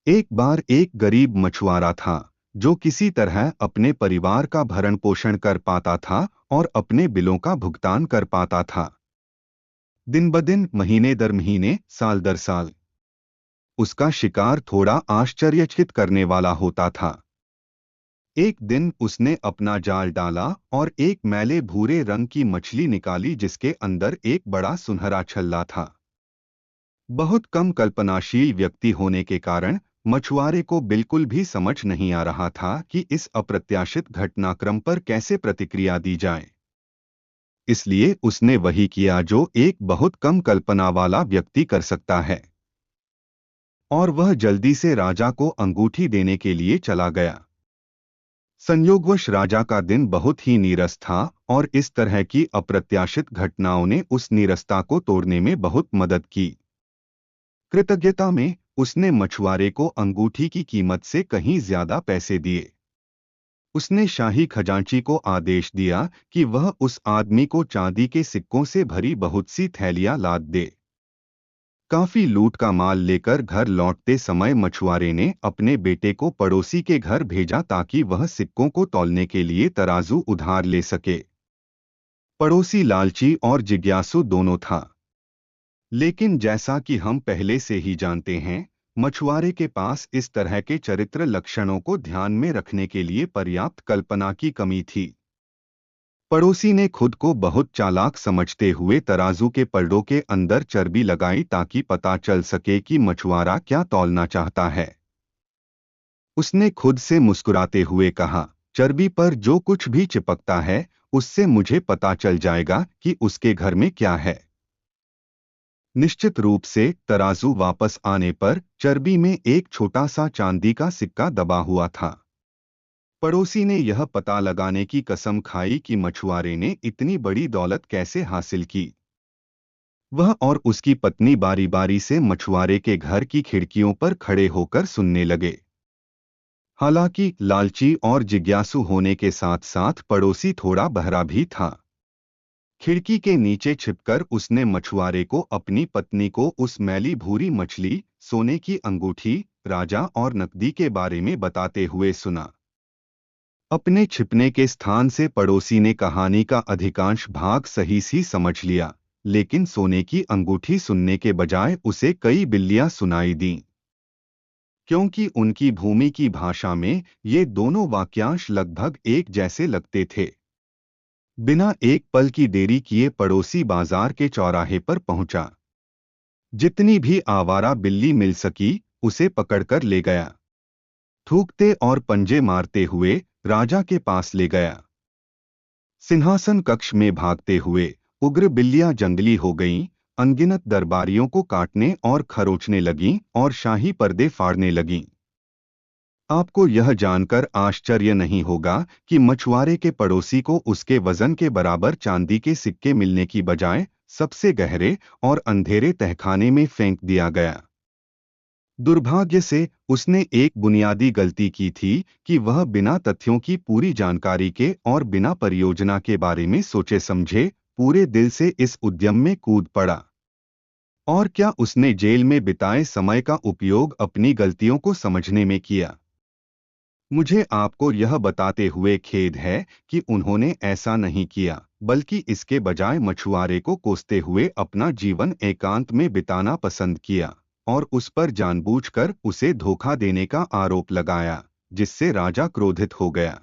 एक बार एक गरीब मछुआरा था जो किसी तरह अपने परिवार का भरण पोषण कर पाता था और अपने बिलों का भुगतान कर पाता था। दिन ब दिन, महीने दर महीने, साल दर साल उसका शिकार थोड़ा आश्चर्यचकित करने वाला होता था। एक दिन उसने अपना जाल डाला और एक मैले भूरे रंग की मछली निकाली जिसके अंदर एक बड़ा सुनहरा छल्ला था। बहुत कम कल्पनाशील व्यक्ति होने के कारण मछुआरे को बिल्कुल भी समझ नहीं आ रहा था कि इस अप्रत्याशित घटनाक्रम पर कैसे प्रतिक्रिया दी जाए। इसलिए उसने वही किया जो एक बहुत कम कल्पना वाला व्यक्ति कर सकता है, और वह जल्दी से राजा को अंगूठी देने के लिए चला गया। संयोगवश राजा का दिन बहुत ही नीरस था और इस तरह की अप्रत्याशित घटनाओं ने उस नीरसता को तोड़ने में बहुत मदद की। कृतज्ञता में उसने मछुआरे को अंगूठी की कीमत से कहीं ज्यादा पैसे दिए। उसने शाही खजांची को आदेश दिया कि वह उस आदमी को चांदी के सिक्कों से भरी बहुत सी थैलियां लाद दे। काफी लूट का माल लेकर घर लौटते समय मछुआरे ने अपने बेटे को पड़ोसी के घर भेजा ताकि वह सिक्कों को तौलने के लिए तराजू उधार ले सके। पड़ोसी लालची और जिज्ञासु दोनों था, लेकिन जैसा कि हम पहले से ही जानते हैं, मछुआरे के पास इस तरह के चरित्र लक्षणों को ध्यान में रखने के लिए पर्याप्त कल्पना की कमी थी। पड़ोसी ने खुद को बहुत चालाक समझते हुए तराजू के पलड़ों के अंदर चर्बी लगाई ताकि पता चल सके कि मछुआरा क्या तौलना चाहता है। उसने खुद से मुस्कुराते हुए कहा, चर्बी पर जो कुछ भी चिपकता है उससे मुझे पता चल जाएगा कि उसके घर में क्या है। निश्चित रूप से तराजू वापस आने पर चर्बी में एक छोटा सा चांदी का सिक्का दबा हुआ था। पड़ोसी ने यह पता लगाने की कसम खाई कि मछुआरे ने इतनी बड़ी दौलत कैसे हासिल की। वह और उसकी पत्नी बारी बारी से मछुआरे के घर की खिड़कियों पर खड़े होकर सुनने लगे। हालांकि लालची और जिज्ञासु होने के साथ साथ पड़ोसी थोड़ा बहरा भी था। खिड़की के नीचे छिपकर उसने मछुआरे को अपनी पत्नी को उस मैली भूरी मछली, सोने की अंगूठी, राजा और नकदी के बारे में बताते हुए सुना। अपने छिपने के स्थान से पड़ोसी ने कहानी का अधिकांश भाग सही सी समझ लिया, लेकिन सोने की अंगूठी सुनने के बजाय उसे कई बिल्लियां सुनाई दीं, क्योंकि उनकी भूमि की भाषा में ये दोनों वाक्यांश लगभग एक जैसे लगते थे। बिना एक पल की देरी किए पड़ोसी बाजार के चौराहे पर पहुंचा। जितनी भी आवारा बिल्ली मिल सकी उसे पकड़कर ले गया। थूकते और पंजे मारते हुए राजा के पास ले गया। सिंहासन कक्ष में भागते हुए उग्र बिल्लियां जंगली हो गईं, अनगिनत दरबारियों को काटने और खरोचने लगीं और शाही पर्दे फाड़ने लगीं। आपको यह जानकर आश्चर्य नहीं होगा कि मछुआरे के पड़ोसी को उसके वजन के बराबर चांदी के सिक्के मिलने की बजाय सबसे गहरे और अंधेरे तहखाने में फेंक दिया गया। दुर्भाग्य से उसने एक बुनियादी गलती की थी कि वह बिना तथ्यों की पूरी जानकारी के और बिना परियोजना के बारे में सोचे समझे पूरे दिल से इस उद्यम में कूद पड़ा। और क्या उसने जेल में बिताए समय का उपयोग अपनी गलतियों को समझने में किया? मुझे आपको यह बताते हुए खेद है कि उन्होंने ऐसा नहीं किया, बल्कि इसके बजाय मछुआरे को कोसते हुए अपना जीवन एकांत में बिताना पसंद किया और उस पर जानबूझकर उसे धोखा देने का आरोप लगाया, जिससे राजा क्रोधित हो गया।